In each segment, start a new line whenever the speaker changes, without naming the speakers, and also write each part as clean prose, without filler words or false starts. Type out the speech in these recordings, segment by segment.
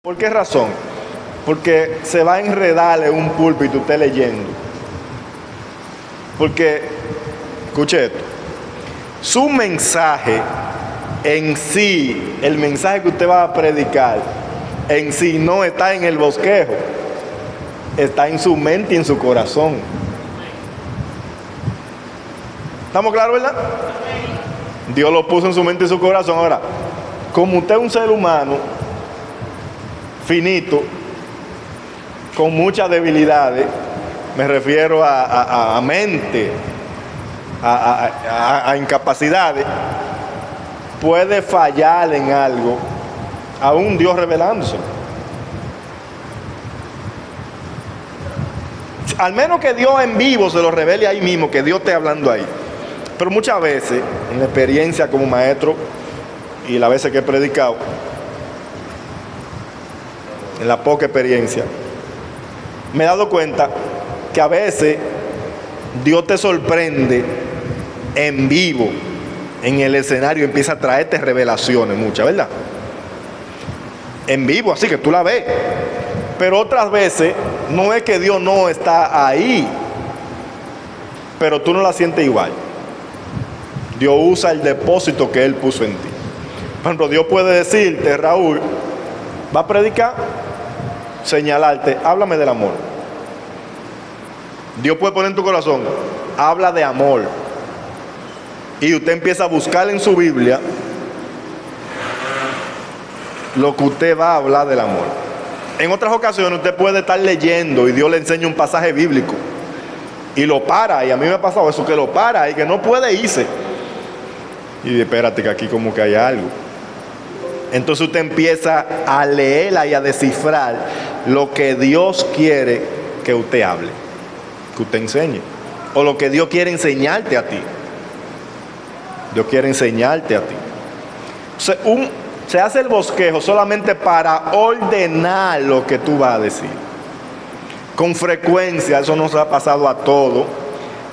¿Por qué razón? Porque se va a enredar en un púlpito usted leyendo. Porque, escuche esto, su mensaje en sí, el mensaje que usted va a predicar, en sí no está en el bosquejo, está en su mente y en su corazón. ¿Estamos claros, verdad? Dios lo puso en su mente y en su corazón. Ahora, como usted es un ser humano finito, con muchas debilidades, me refiero a mente, a incapacidades, puede fallar en algo, aún Dios revelándose. Al menos que Dios en vivo se lo revele ahí mismo, que Dios esté hablando ahí. Pero muchas veces, en la experiencia como maestro y las veces que he predicado, en la poca experiencia, me he dado cuenta que a veces Dios te sorprende en vivo, en el escenario, empieza a traerte revelaciones, muchas, ¿verdad? En vivo, así que tú la ves. Pero otras veces no es que Dios no está ahí, pero tú no la sientes igual. Dios usa el depósito que Él puso en ti. Por ejemplo, Dios puede decirte: Raúl, va a predicar, señalarte, háblame del amor. Dios puede poner en tu corazón, habla de amor. Y usted empieza a buscar en su Biblia lo que usted va a hablar del amor. En otras ocasiones usted puede estar leyendo y Dios le enseña un pasaje bíblico y lo para, y a mí me ha pasado eso, que lo para y que no puede irse. Y espérate, que aquí como que hay algo. Entonces usted empieza a leerla y a descifrar lo que Dios quiere que usted hable, que usted enseñe, o lo que Dios quiere enseñarte a ti. Dios quiere enseñarte a ti. Se hace el bosquejo solamente para ordenar lo que tú vas a decir. Con frecuencia, eso nos ha pasado a todos,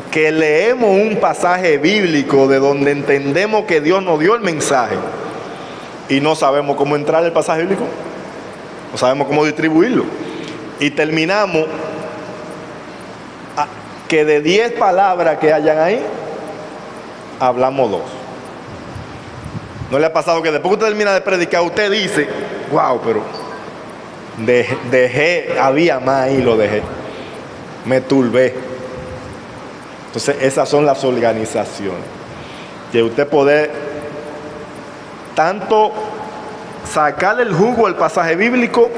que leemos un pasaje bíblico de donde entendemos que Dios nos dio el mensaje y no sabemos cómo entrar al pasaje bíblico, no sabemos cómo distribuirlo, y terminamos que de 10 palabras que hayan ahí, hablamos 2. ¿No le ha pasado que después que usted termina de predicar, usted dice: wow, pero dejé, había más ahí, lo dejé, me turbé? Entonces esas son las organizaciones, que usted puede tanto sacar el jugo al pasaje bíblico,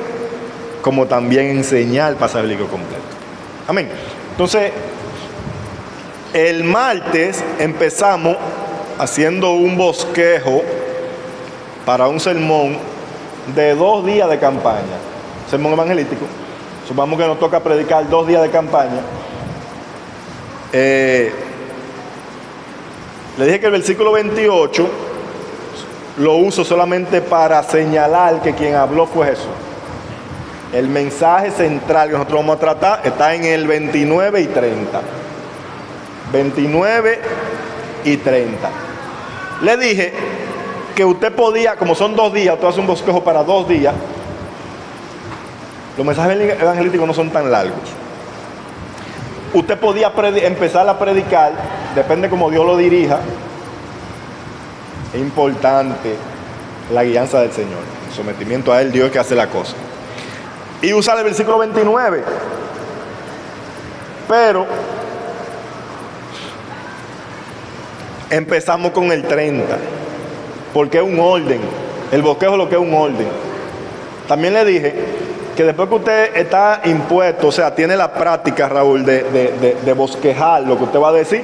como también enseñar el pasaje bíblico completo. Amén. Entonces, el martes empezamos haciendo un bosquejo para un sermón de 2 días de campaña, sermón evangelístico. Supongamos que nos toca predicar 2 días de campaña. Le dije que el versículo 28 lo uso solamente para señalar que quien habló fue Jesús. El mensaje central que nosotros vamos a tratar está en el 29 y 30. 29 y 30. Le dije que usted podía, como son 2 días, usted hace un bosquejo para 2 días. Los mensajes evangelísticos no son tan largos. Usted podía empezar a predicar, depende como Dios lo dirija. Es importante la guianza del Señor, el sometimiento a Él. Dios es que hace la cosa. Y usar el versículo 29. Pero empezamos con el 30, porque es un orden. El bosquejo es lo que es un orden. También le dije que después que usted está impuesto, o sea, tiene la práctica, Raúl, de bosquejar lo que usted va a decir,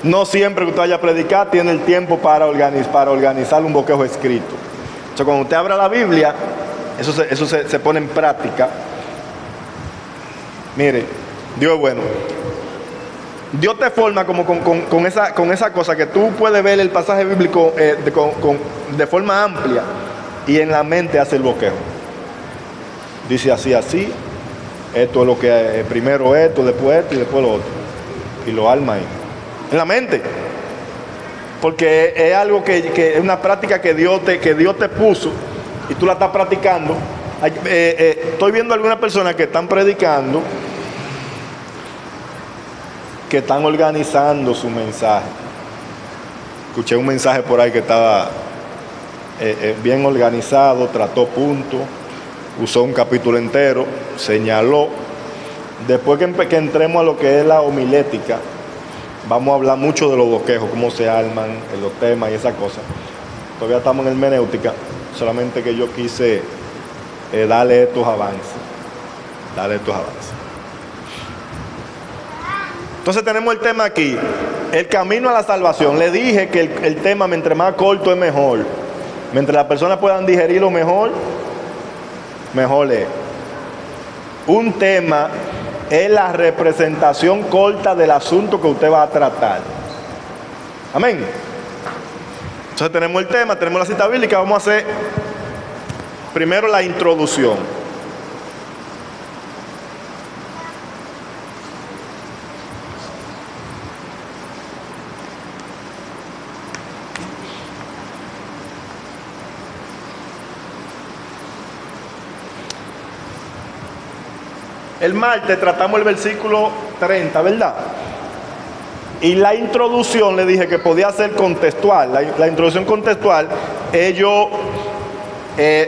no siempre que usted vaya a predicar tiene el tiempo para organizar un bosquejo escrito. O sea, cuando usted abra la Biblia, eso se pone en práctica. Mire, Dios es bueno. Dios te forma como con esa cosa que tú puedes ver el pasaje bíblico de forma amplia, y en la mente hace el bosquejo. Dice así, esto es lo que primero esto, después esto y después lo otro. Y lo arma ahí, en la mente. Porque es algo que es una práctica que Dios te puso, y tú la estás practicando, Estoy viendo algunas personas que están predicando, que están organizando su mensaje. Escuché un mensaje por ahí que estaba bien organizado, trató puntos, usó un capítulo entero, señaló. Después que entremos a lo que es la homilética, vamos a hablar mucho de los bosquejos, cómo se arman, los temas y esas cosas. Todavía estamos en hermenéutica, solamente que yo quise darle estos avances. Entonces tenemos el tema aquí, el camino a la salvación. Le dije que el tema, mientras más corto es mejor. Mientras las personas puedan digerirlo mejor es. Un tema es la representación corta del asunto que usted va a tratar. Amén. Entonces tenemos el tema, tenemos la cita bíblica. Vamos a hacer primero la introducción. El martes tratamos el versículo 30, ¿verdad? Y la introducción le dije que podía ser contextual. La introducción contextual,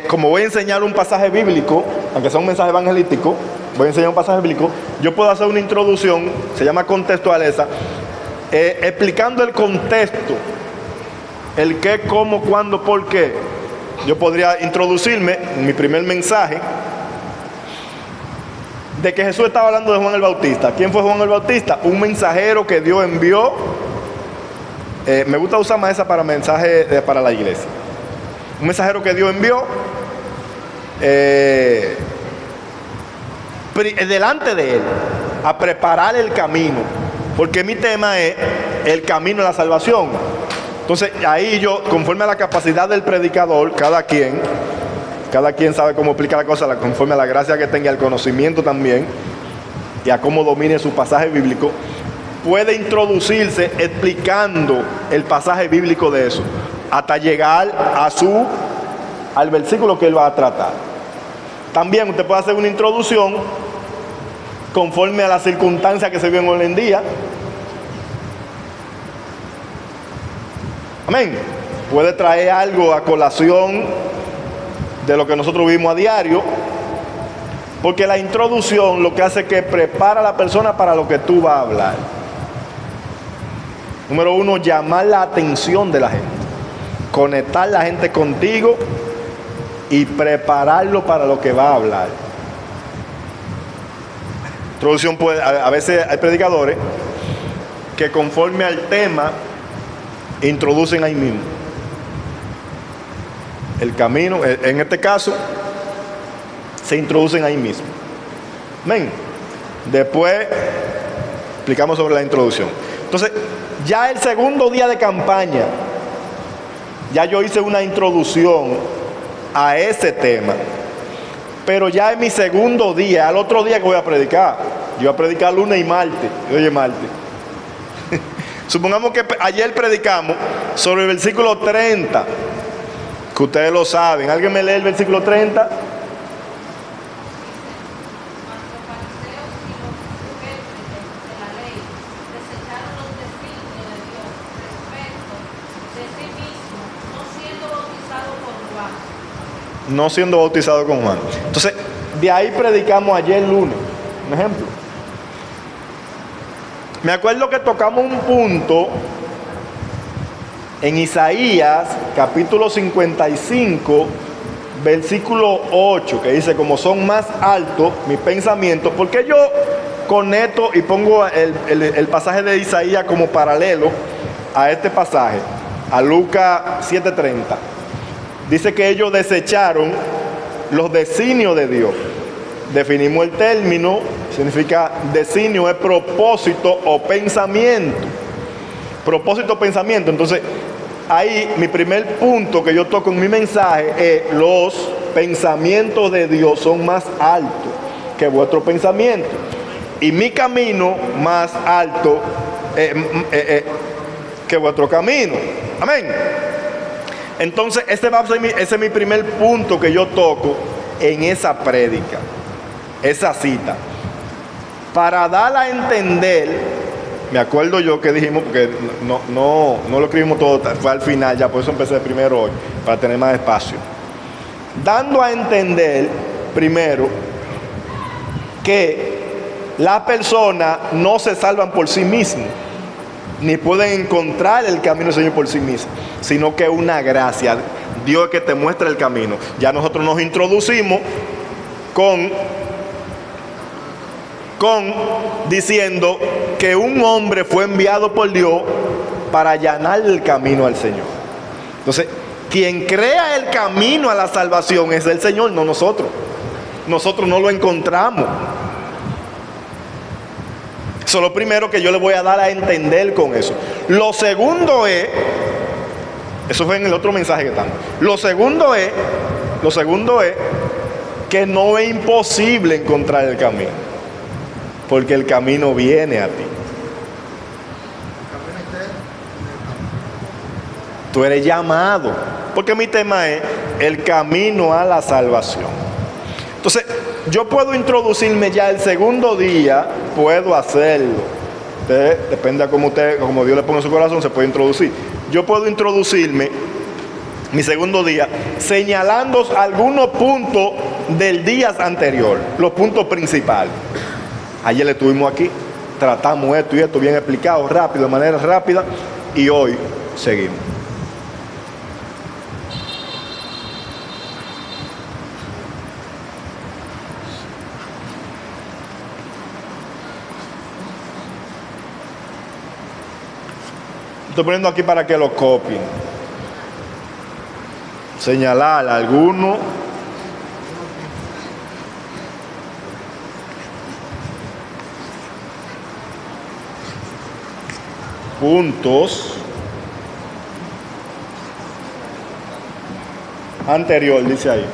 como voy a enseñar un pasaje bíblico, aunque sea un mensaje evangelístico, voy a enseñar un pasaje bíblico, yo puedo hacer una introducción, se llama contextual esa, explicando el contexto, el qué, cómo, cuándo, por qué. Yo podría introducirme en mi primer mensaje de que Jesús estaba hablando de Juan el Bautista. ¿Quién fue Juan el Bautista? Un mensajero que Dios envió. Me gusta usar más esa para mensaje para la iglesia. Un mensajero que Dios envió delante de él a preparar el camino, porque mi tema es el camino a la salvación. Entonces ahí yo, conforme a la capacidad del predicador, cada quien sabe cómo explicar la cosa, conforme a la gracia que tenga, el conocimiento también, y a cómo domine su pasaje bíblico, puede introducirse explicando el pasaje bíblico de eso, hasta llegar al versículo que él va a tratar. También usted puede hacer una introducción conforme a las circunstancias que se viven hoy en día. Amén. Puede traer algo a colación de lo que nosotros vivimos a diario, porque la introducción lo que hace es que prepara a la persona para lo que tú vas a hablar. Número uno, llamar la atención de la gente, conectar la gente contigo y prepararlo para lo que va a hablar. Introducción a veces hay predicadores que conforme al tema introducen ahí mismo el camino. En este caso se introducen ahí mismo. Amén. Después explicamos sobre la introducción. Entonces, ya el segundo día de campaña, ya yo hice una introducción a ese tema, pero ya es mi segundo día, al otro día que voy a predicar. Yo voy a predicar lunes y martes. Oye, martes. Supongamos que ayer predicamos sobre el versículo 30, que ustedes lo saben. ¿Alguien me lee el versículo 30? No siendo bautizado con Juan. Entonces, de ahí predicamos ayer lunes. Un ejemplo. Me acuerdo que tocamos un punto en Isaías, capítulo 55, versículo 8, que dice: como son más altos mis pensamientos. Porque yo conecto y pongo el pasaje de Isaías como paralelo a este pasaje, a Lucas 7:30. Dice que ellos desecharon los designios de Dios. Definimos el término, significa designio, es propósito o pensamiento. Propósito o pensamiento. Entonces, ahí mi primer punto que yo toco en mi mensaje es: los pensamientos de Dios son más altos que vuestro pensamiento, y mi camino más alto que vuestro camino. Amén. Entonces ese es mi primer punto que yo toco en esa prédica, esa cita, para dar a entender, me acuerdo yo que dijimos, porque no lo escribimos todo, fue al final, ya por eso empecé primero hoy, para tener más espacio, dando a entender primero que las personas no se salvan por sí mismas, ni pueden encontrar el camino del Señor por sí mismos, sino que es una gracia. Dios es que te muestra el camino. Ya nosotros nos introducimos con diciendo que un hombre fue enviado por Dios para allanar el camino al Señor. Entonces, quien crea el camino a la salvación es el Señor, no nosotros. Nosotros no lo encontramos. Eso es lo primero que yo le voy a dar a entender con eso. Lo segundo es, eso fue en el otro mensaje que estamos. Lo segundo es que no es imposible encontrar el camino, porque el camino viene a ti. Tú eres llamado, porque mi tema es el camino a la salvación. Entonces, yo puedo introducirme ya el segundo día, puedo hacerlo. Depende de cómo Dios le ponga en su corazón, se puede introducir. Yo puedo introducirme mi segundo día señalando algunos puntos del día anterior, los puntos principales. Ayer estuvimos aquí, tratamos esto y esto bien explicado, rápido, de manera rápida, y hoy seguimos. Estoy poniendo aquí para que lo copien. Señalar algunos puntos anterior, dice ahí.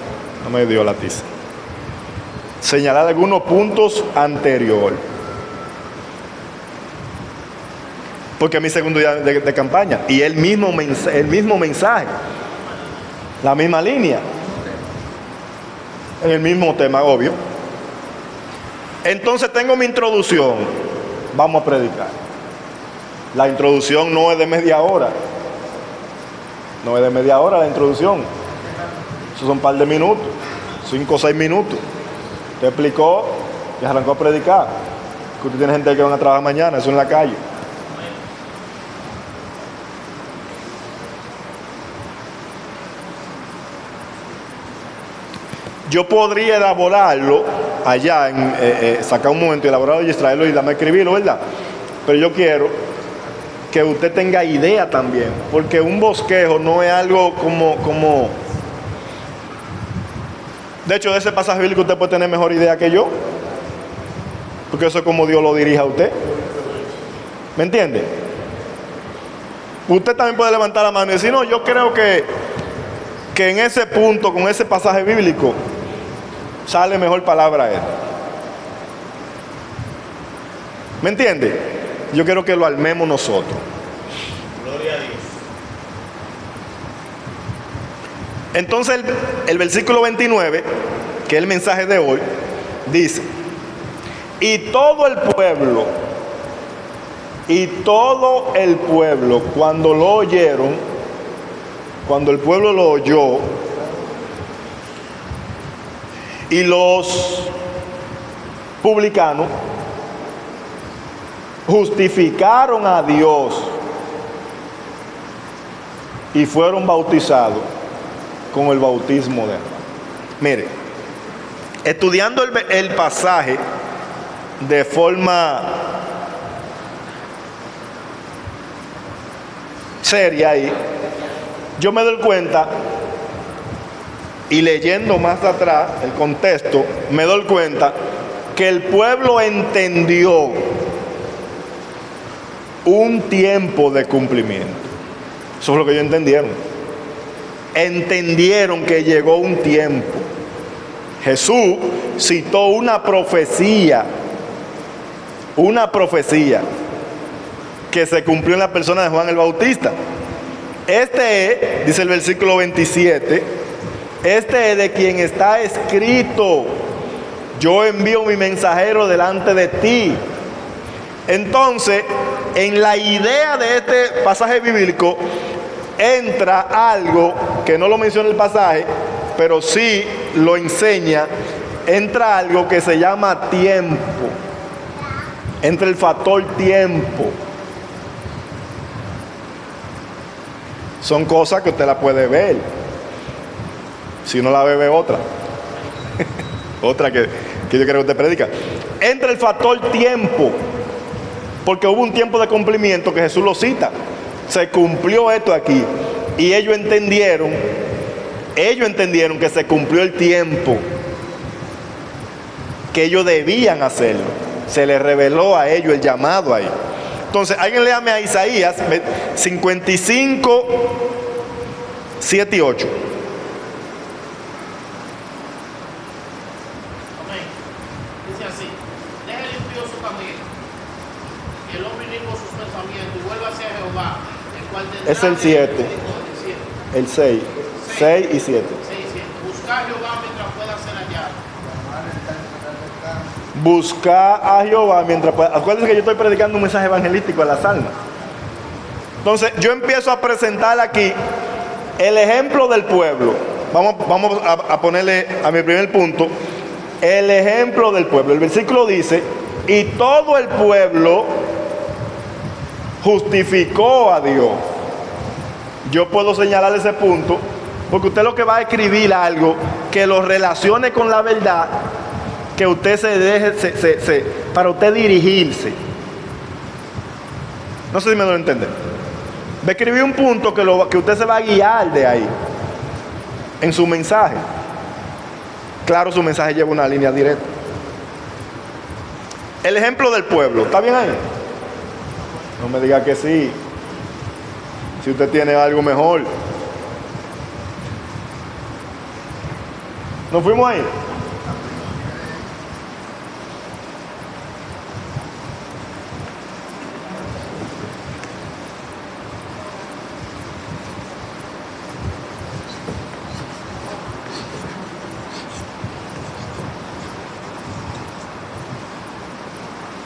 No me dio la tiza. Señalar algunos puntos anterior. Porque es mi segundo día de campaña. Y el mismo mensaje. La misma línea. En el mismo tema, obvio. Entonces tengo mi introducción. Vamos a predicar. La introducción no es de media hora. No es de media hora la introducción. Eso son un par de minutos. 5 o 6 minutos. Te explicó y arrancó a predicar. Que usted tiene gente que van a trabajar mañana, eso en la calle. Yo podría elaborarlo allá, sacar un momento y elaborarlo y extraerlo y darme a escribirlo, ¿verdad? Pero yo quiero que usted tenga idea también, porque un bosquejo no es algo como... De hecho, de ese pasaje bíblico usted puede tener mejor idea que yo, porque eso es como Dios lo dirige a usted. ¿Me entiende? Usted también puede levantar la mano y decir, no, yo creo que en ese punto, con ese pasaje bíblico, sale mejor palabra a él. ¿Me entiende? Yo quiero que lo armemos nosotros.
Gloria a Dios.
Entonces el versículo 29, que es el mensaje de hoy, dice: y todo el pueblo, cuando lo oyeron, cuando el pueblo lo oyó, y los publicanos justificaron a Dios y fueron bautizados con el bautismo de agua. Mire, estudiando el pasaje de forma seria ahí, yo me doy cuenta, y leyendo más atrás el contexto, me doy cuenta que el pueblo entendió un tiempo de cumplimiento. Eso es lo que ellos entendieron. Entendieron que llegó un tiempo. Jesús citó una profecía que se cumplió en la persona de Juan el Bautista. Este es, dice el versículo 27, Este es de quien está escrito: yo envío mi mensajero delante de ti. Entonces, en la idea de este pasaje bíblico entra algo que no lo menciona el pasaje, pero sí lo enseña. Entra algo que se llama tiempo. Entra el factor tiempo. Son cosas que usted la puede ver. Si no la ve, ve otra. Otra que yo creo que usted predica. Entra el factor tiempo. Porque hubo un tiempo de cumplimiento que Jesús lo cita. Se cumplió esto aquí. Y ellos entendieron que se cumplió el tiempo, que ellos debían hacerlo. Se les reveló a ellos el llamado ahí. Entonces, alguien léame a Isaías 55, 7 y 8.
Amén. Dice así: deja el impío su camino, y el hombre inicuo sus pensamientos, y vuelva hacia Jehová, el cual tendrá
Es el 7. El 6. 6 y 7.
6 y 7. Buscar a Jehová mientras pueda ser hallado.
Buscar a Jehová mientras pueda. Acuérdense que yo estoy predicando un mensaje evangelístico a las almas. Entonces yo empiezo a presentar aquí el ejemplo del pueblo. Vamos a ponerle a mi primer punto el ejemplo del pueblo. El versículo dice: y todo el pueblo justificó a Dios. Yo puedo señalar ese punto porque usted lo que va a escribir algo que lo relacione con la verdad, que usted se deje para usted dirigirse. No sé si me lo entiende. Va a escribir un punto que usted se va a guiar de ahí en su mensaje. Claro, su mensaje lleva una línea directa. El ejemplo del pueblo, ¿está bien ahí? No me diga que sí. Si usted tiene algo mejor. ¿Nos fuimos ahí?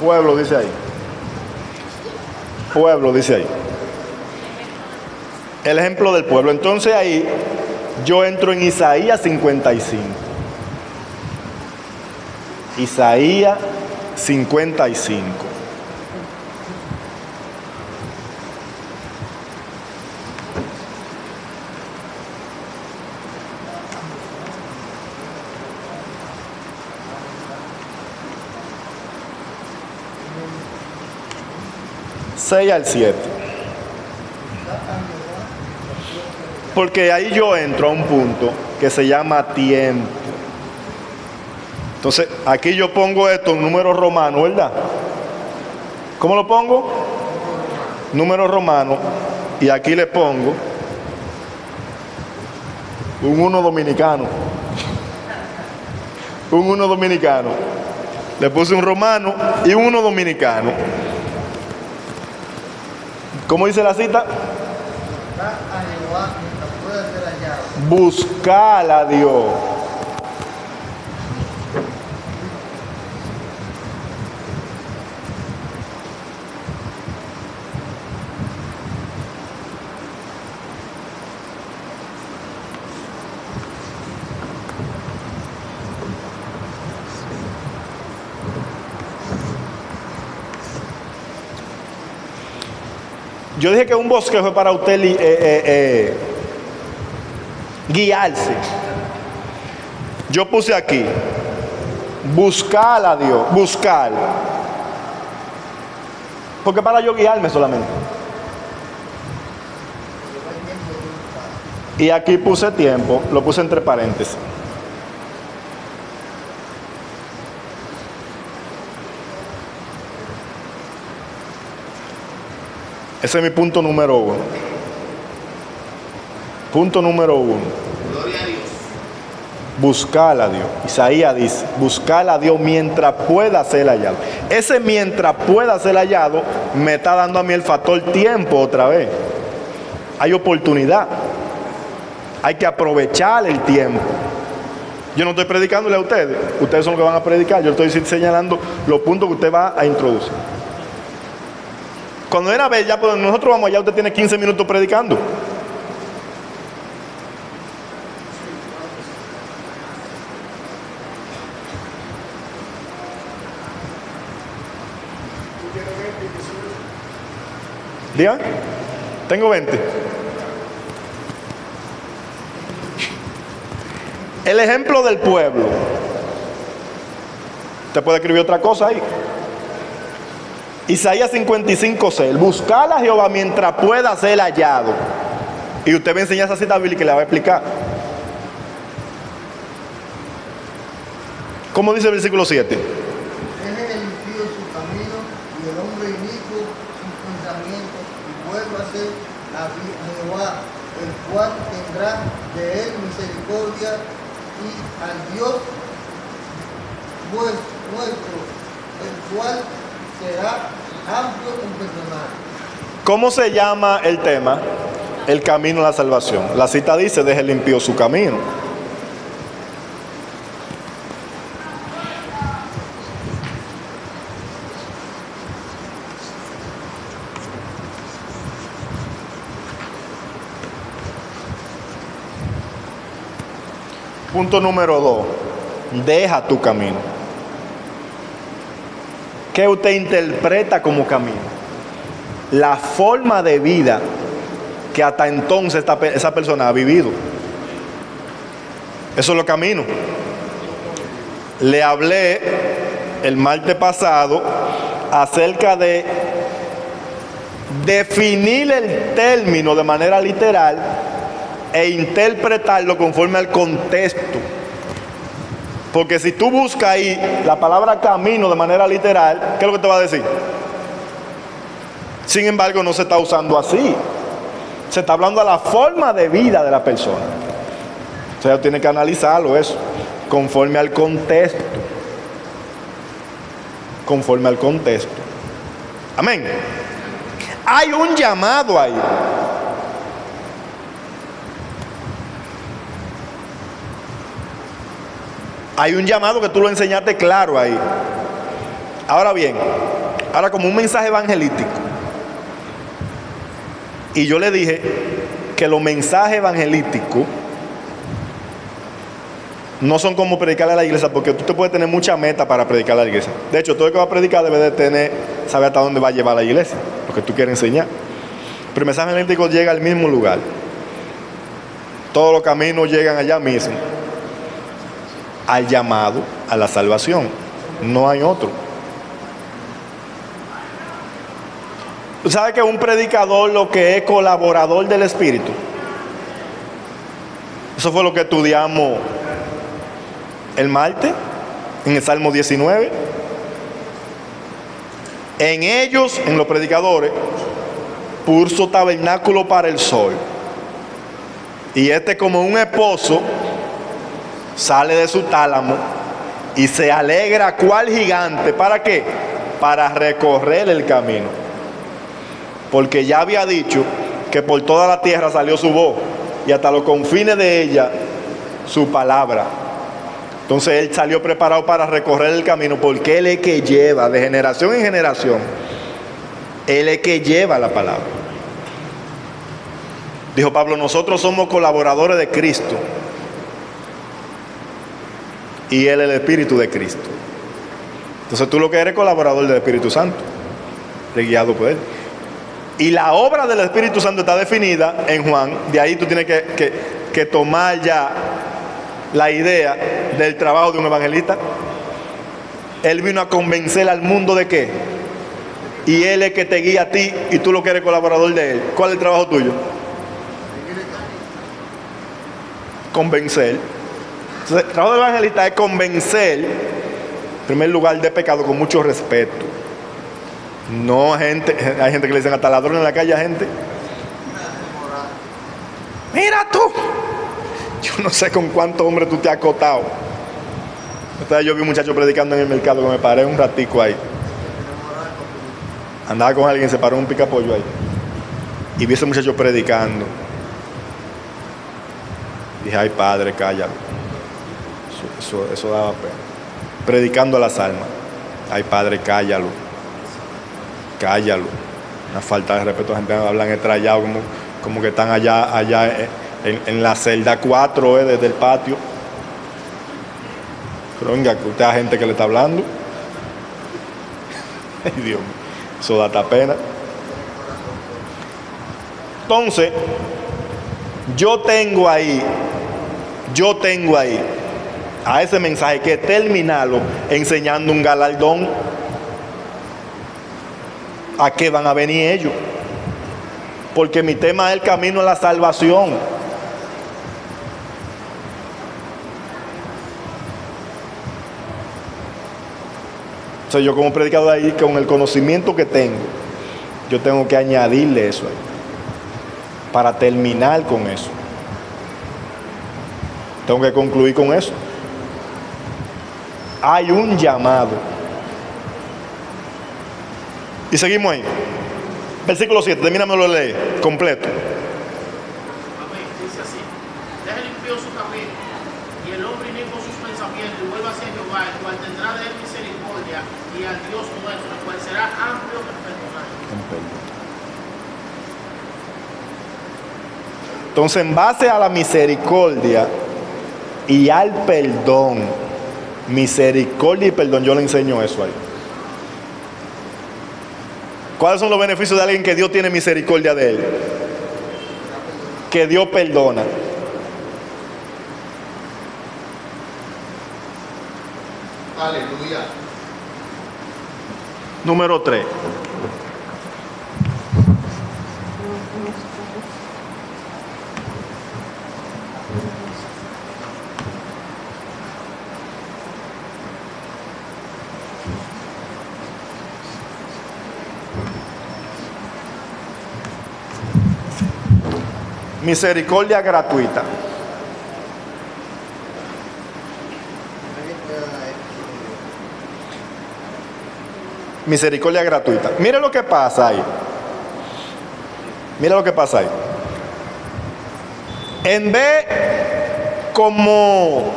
Pueblo dice ahí. Pueblo dice ahí. El ejemplo del pueblo. Entonces ahí yo entro en Isaías 55. Isaías 55. Seis al 7. Porque ahí yo entro a un punto que se llama tiempo. Entonces, aquí yo pongo esto en número romano, ¿verdad? ¿Cómo lo pongo? Número romano. Y aquí le pongo un 1 dominicano. Un 1 dominicano. Le puse un romano y un 1 dominicano. ¿Cómo dice la cita? Buscar a Dios. Yo dije que un bosquejo es para usted guiarse. Yo puse aquí, buscar a Dios, buscar. Porque para yo guiarme solamente. Y aquí puse tiempo, lo puse entre paréntesis. Ese es mi punto número 1. Punto número 1.
Gloria a Dios.
Buscar a Dios. Isaías dice, buscar a Dios mientras pueda ser hallado. Ese mientras pueda ser hallado me está dando a mí el factor tiempo otra vez. Hay oportunidad. Hay que aprovechar el tiempo. Yo no estoy predicándole a ustedes. Ustedes son los que van a predicar. Yo estoy señalando los puntos que usted va a introducir. Cuando era ver, ya pues nosotros vamos allá, usted tiene 15 minutos predicando. ¿Diga? Tengo 20. El ejemplo del pueblo. Usted puede escribir otra cosa ahí. Isaías 55:6. Buscar a Jehová mientras pueda ser hallado. Y usted va a enseñar esa cita bíblica y le va a explicar. ¿Cómo dice el versículo 7?
Deje el impío su camino y el hombre inicuo sus pensamientos, y vuelva a ser a Jehová, el cual tendrá de él misericordia, y al Dios nuestro, el cual será amplio en perdonar.
¿Cómo se llama el tema? El camino a la salvación. La cita dice, deje el impío su camino. Punto número 2. Deja tu camino. ¿Qué usted interpreta como camino? La forma de vida que hasta entonces esa persona ha vivido. Eso es lo camino. Le hablé el martes pasado acerca de definir el término de manera literal e interpretarlo conforme al contexto. Porque si tú buscas ahí la palabra camino de manera literal, ¿qué es lo que te va a decir? Sin embargo, no se está usando así. Se está hablando de la forma de vida de la persona. O sea, tiene que analizarlo eso, conforme al contexto. Conforme al contexto. Amén. Hay un llamado ahí. Hay un llamado que tú lo enseñaste claro ahí. Ahora bien, ahora como un mensaje evangelístico. Y yo le dije que los mensajes evangelísticos no son como predicarle a la iglesia, porque tú te puedes tener mucha meta para predicar a la iglesia. De hecho, todo el que va a predicar debe de saber hasta dónde va a llevar la iglesia, lo que tú quieres enseñar. Pero el mensaje evangelístico llega al mismo lugar. Todos los caminos llegan allá mismo. Al llamado a la salvación. No hay otro. ¿Tú sabes que un predicador lo que es colaborador del Espíritu? Eso fue lo que estudiamos el martes en el Salmo 19. En ellos, en los predicadores, puso tabernáculo para el sol. Y como un esposo sale de su tálamo y se alegra cual gigante. ¿Para qué? Para recorrer el camino. Porque ya había dicho que por toda la tierra salió su voz y hasta los confines de ella su palabra. Entonces él salió preparado para recorrer el camino, porque él es que lleva de generación en generación. Él es que lleva la palabra. Dijo Pablo, nosotros somos colaboradores de Cristo. Y él es el Espíritu de Cristo. Entonces tú lo que eres colaborador del Espíritu Santo, guiado por él. Y la obra del Espíritu Santo está definida en Juan. De ahí tú tienes que tomar ya la idea del trabajo de un evangelista. Él vino a convencer al mundo de qué. Y él es que te guía a ti y tú lo que eres colaborador de él. ¿Cuál es el trabajo tuyo? Convencer. Entonces, el trabajo del evangelista es convencer, en primer lugar, de pecado con mucho respeto. No hay gente que le dicen hasta ladrón en la calle a gente. Mira tú. Yo no sé con cuántos hombres tú te has acotado. Entonces yo vi un muchacho predicando en el mercado que me paré un ratico ahí. Andaba con alguien, se paró en un picapollo ahí. Y vi a ese muchacho predicando. Dije, ay Padre, cállalo. Eso daba pena. Predicando a las almas. Ay Padre, cállalo. Cállalo. Una falta de respeto. La gente hablan estrellado como que están allá en la celda 4 desde el patio. Pero venga, que usted a gente que le está hablando. Ay Dios mío. Eso da hasta pena. Entonces, yo tengo ahí a ese mensaje que terminarlo enseñando un galardón. ¿A qué van a venir ellos? Porque mi tema es el camino a la salvación. O sea, yo como predicador ahí, con el conocimiento que tengo, yo tengo que añadirle eso ahí, para terminar con eso. Tengo que concluir con eso. Hay un llamado. Y seguimos ahí. Versículo 7, termínamelo de leer, completo.
Amén. Dice así: deja el impío su camino, y el hombre inicuo sus pensamientos, y vuelva hacia Jehová, el cual tendrá de él misericordia, y al Dios nuestro, el cual será amplio en perdonar.
Entonces, en base a la misericordia y al perdón, misericordia y perdón, yo le enseño eso ahí. ¿Cuáles son los beneficios de alguien que Dios tiene misericordia de él? Que Dios perdona.
Aleluya.
Número 3. Misericordia gratuita. Misericordia gratuita. Mire lo que pasa ahí. Mira lo que pasa ahí. En vez como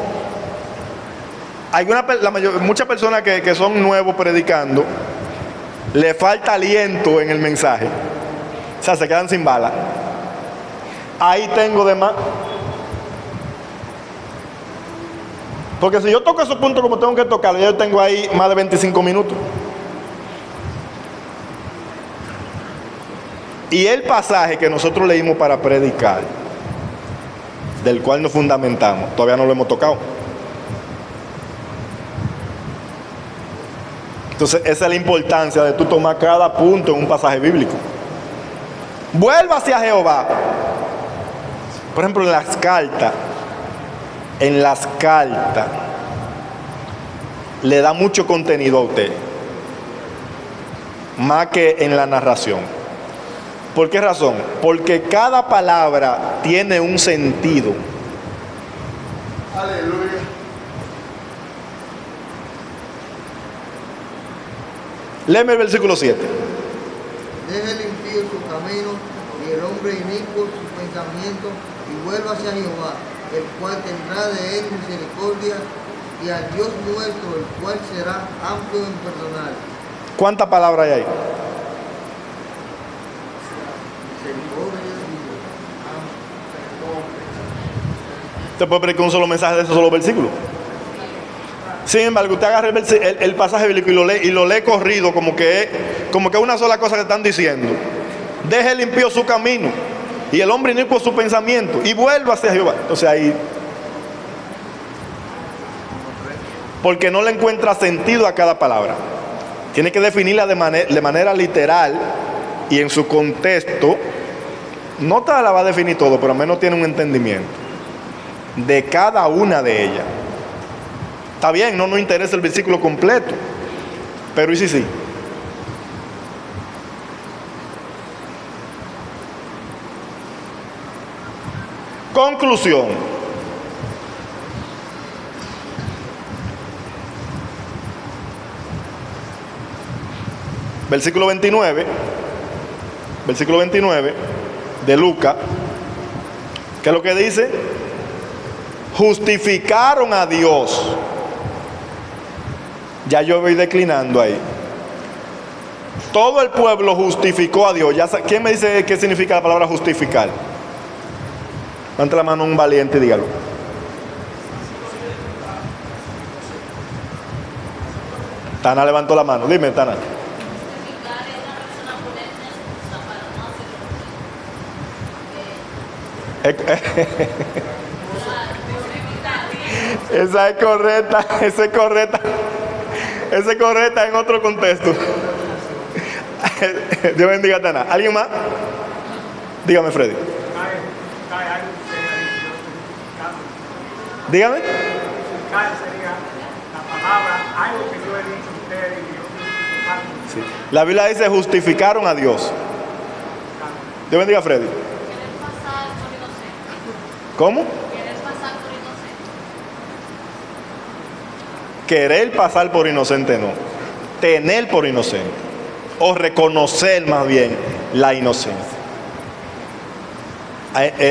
hay muchas personas que son nuevos predicando, le falta aliento en el mensaje. O sea, se quedan sin bala. Ahí tengo de más. Porque si yo toco esos puntos como tengo que tocarlo, ya yo tengo ahí más de 25 minutos. Y el pasaje que nosotros leímos para predicar, del cual nos fundamentamos, todavía no lo hemos tocado. Entonces, esa es la importancia de tú tomar cada punto en un pasaje bíblico. Vuelva hacia Jehová. Por ejemplo, en las cartas, le da mucho contenido a usted, más que en la narración. ¿Por qué razón? Porque cada palabra tiene un sentido.
Aleluya.
Léeme el versículo 7.
Deja el impío su camino y el hombre inicuo sus pensamientos, y vuelva hacia Jehová, el cual tendrá de él misericordia, y al Dios nuestro, el cual será amplio en perdonar.
¿Cuántas palabras hay ahí? Usted puede predicar un solo mensaje de ese solo versículo. Sin embargo, usted agarra el pasaje bíblico y lo lee corrido, como que es una sola cosa que están diciendo. Deje el impío su camino y el hombre inicuo su pensamiento, y vuelva hacia Jehová. Entonces ahí, porque no le encuentra sentido a cada palabra. Tiene que definirla de manera literal y en su contexto. No te la va a definir todo, pero al menos tiene un entendimiento de cada una de ellas. Está bien, no nos interesa el versículo completo, pero ¿y si sí? Conclusión. Versículo 29 de Lucas. ¿Qué es lo que dice? justificaron a Dios. Ya yo voy declinando ahí. Todo el pueblo justificó a Dios. ¿Quién me dice qué significa la palabra justificar? Levante la mano un valiente y dígalo. Tana levantó la mano. Dime, Tana. Esa es correcta, esa es correcta. Esa es correcta en otro contexto. Dios bendiga a Tana. ¿Alguien más? Dígame, Freddy. Dígame. Sí. La Biblia dice justificaron a Dios. Dios bendiga a Freddy. ¿Cómo? Querer pasar por inocente no. Tener por inocente. O reconocer más bien la inocencia.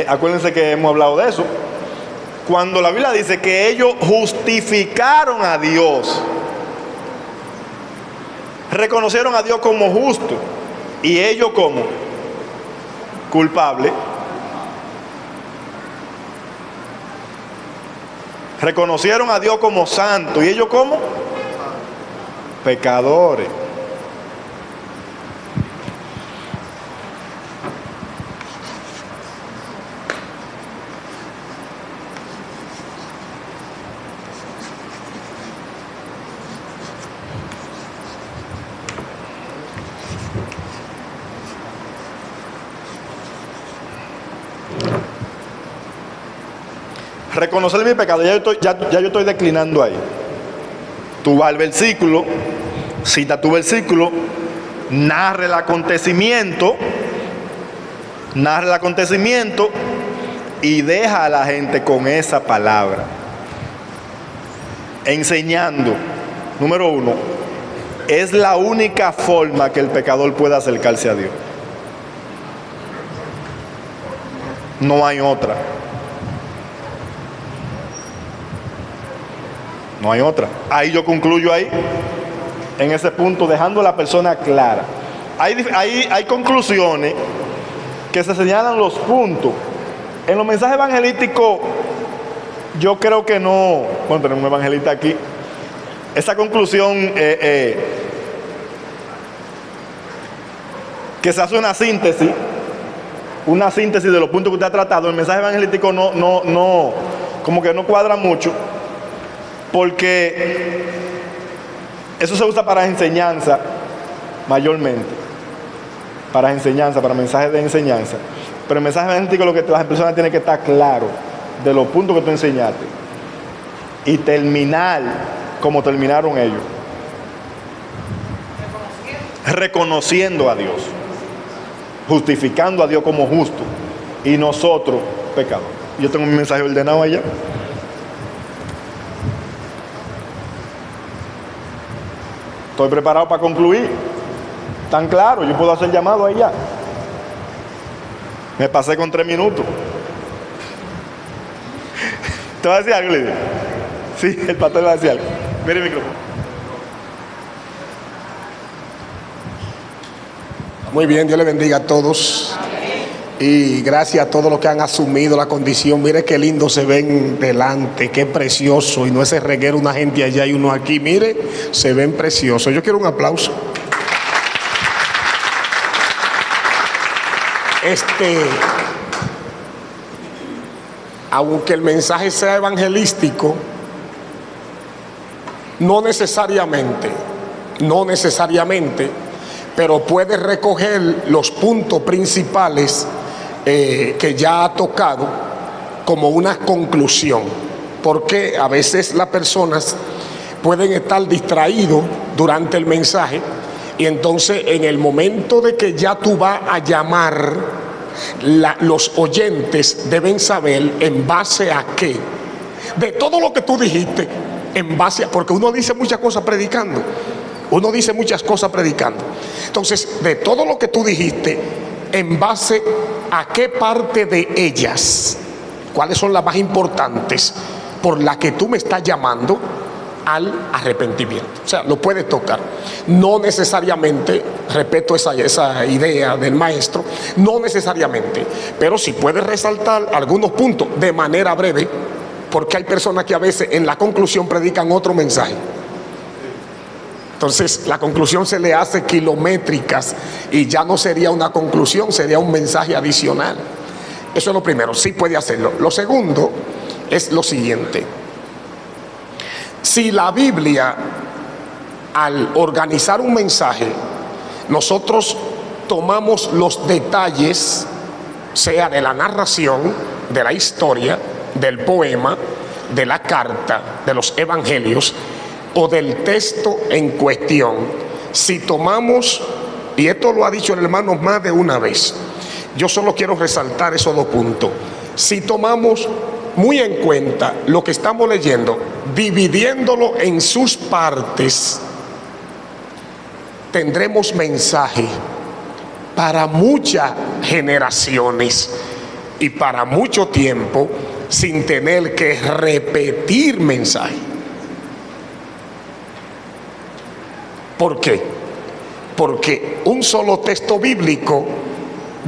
Acuérdense que hemos hablado de eso. Cuando la Biblia dice que ellos justificaron a Dios, reconocieron a Dios como justo y ellos como culpable, reconocieron a Dios como santo y ellos como pecadores. Reconocer mi pecado, ya yo estoy declinando ahí. Tú vas al versículo, cita tu versículo, narra el acontecimiento y deja a la gente con esa palabra. Enseñando, número uno, es la única forma que el pecador pueda acercarse a Dios. No hay otra. No hay otra. Ahí yo concluyo ahí, en ese punto, dejando a la persona clara. Hay conclusiones que se señalan los puntos. En los mensajes evangelísticos, yo creo que no. Bueno, tenemos un evangelista aquí. Esa conclusión, que se hace una síntesis de los puntos que usted ha tratado. El mensaje evangelístico no, como que no cuadra mucho. Porque eso se usa para enseñanza mayormente, para enseñanza, para mensajes de enseñanza. Pero el mensaje evangelístico, lo que las personas tienen que estar claro de los puntos que tú enseñaste y terminar como terminaron ellos, reconociendo a Dios, justificando a Dios como justo y nosotros pecadores. Yo tengo mi mensaje ordenado allá. Estoy preparado para concluir. Tan claro, yo puedo hacer llamado ahí ya. Me pasé con 3 minutos. ¿Te va a decir algo, Lidia? Sí, el pastor va a decir algo. Mire el micrófono.
Muy bien, Dios le bendiga a todos. Y gracias a todos los que han asumido la condición. Mire qué lindo se ven delante, qué precioso. Y no ese reguero, una gente allá y uno aquí. Mire, se ven preciosos. Yo quiero un aplauso. Aunque el mensaje sea evangelístico, no necesariamente, pero puede recoger los puntos principales que ya ha tocado como una conclusión, porque a veces las personas pueden estar distraídos durante el mensaje y entonces en el momento de que ya tú vas a llamar, los oyentes deben saber en base a qué, de todo lo que tú dijiste, en base a, porque uno dice muchas cosas predicando. Entonces, de todo lo que tú dijiste, en base a qué parte de ellas, cuáles son las más importantes, por la que tú me estás llamando al arrepentimiento. O sea, lo puedes tocar. No necesariamente, respeto esa idea del maestro, no necesariamente, pero sí puedes resaltar algunos puntos de manera breve, porque hay personas que a veces en la conclusión predican otro mensaje. Entonces la conclusión se le hace kilométricas y ya no sería una conclusión, sería un mensaje adicional. Eso es lo primero, sí puede hacerlo. Lo segundo es lo siguiente: si la Biblia, al organizar un mensaje, nosotros tomamos los detalles, sea de la narración, de la historia, del poema, de la carta, de los evangelios o del texto en cuestión, si tomamos, y esto lo ha dicho el hermano más de una vez, yo solo quiero resaltar esos dos puntos, si tomamos muy en cuenta lo que estamos leyendo, dividiéndolo en sus partes, tendremos mensaje para muchas generaciones y para mucho tiempo, sin tener que repetir mensaje. ¿Por qué? Porque un solo texto bíblico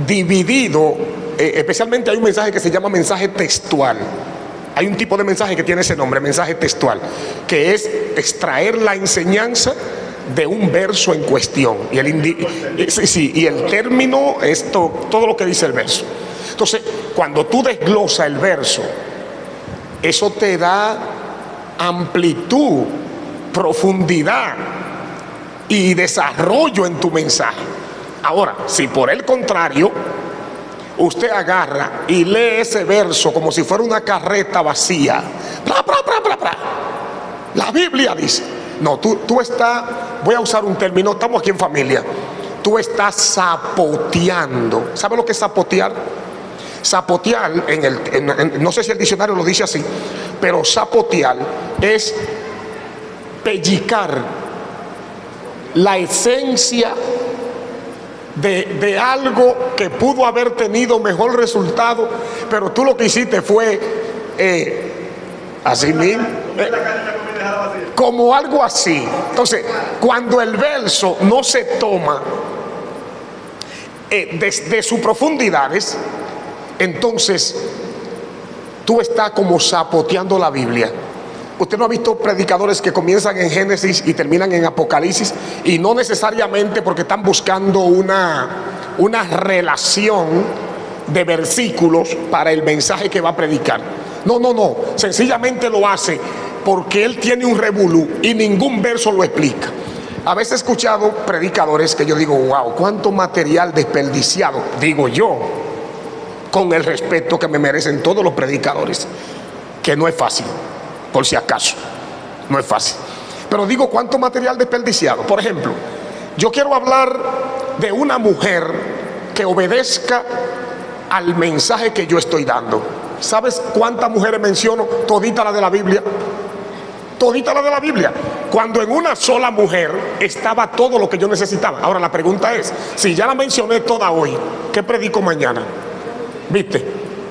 dividido, especialmente hay un mensaje que se llama mensaje textual. Hay un tipo de mensaje que tiene ese nombre, mensaje textual, que es extraer la enseñanza de un verso en cuestión. Y el término es todo lo que dice el verso. Entonces, cuando tú desglosas el verso, eso te da amplitud, profundidad y desarrollo en tu mensaje. Ahora, si por el contrario usted agarra y lee ese verso como si fuera una carreta vacía, la Biblia dice, no, tú estás, voy a usar un término, estamos aquí en familia, tú estás zapoteando. ¿Sabe lo que es zapotear? Zapotear, no sé si el diccionario lo dice así, pero zapotear es pellizcar la esencia de algo que pudo haber tenido mejor resultado, pero tú lo que hiciste fue así mismo, como algo así. Entonces, cuando el verso no se toma desde sus profundidades, entonces tú estás como zapoteando la Biblia. Usted no ha visto predicadores que comienzan en Génesis y terminan en Apocalipsis, y no necesariamente porque están buscando una relación de versículos para el mensaje que va a predicar. No, sencillamente lo hace porque él tiene un revolú y ningún verso lo explica. A veces he escuchado predicadores que yo digo, wow, cuánto material desperdiciado, digo yo, con el respeto que me merecen todos los predicadores, que no es fácil. Por si acaso, no es fácil. Pero digo, ¿cuánto material desperdiciado? Por ejemplo, yo quiero hablar de una mujer que obedezca al mensaje que yo estoy dando. ¿Sabes cuántas mujeres menciono? Todita la de la Biblia. Todita la de la Biblia. Cuando en una sola mujer estaba todo lo que yo necesitaba. Ahora la pregunta es, si ya la mencioné toda hoy, ¿qué predico mañana? ¿Viste?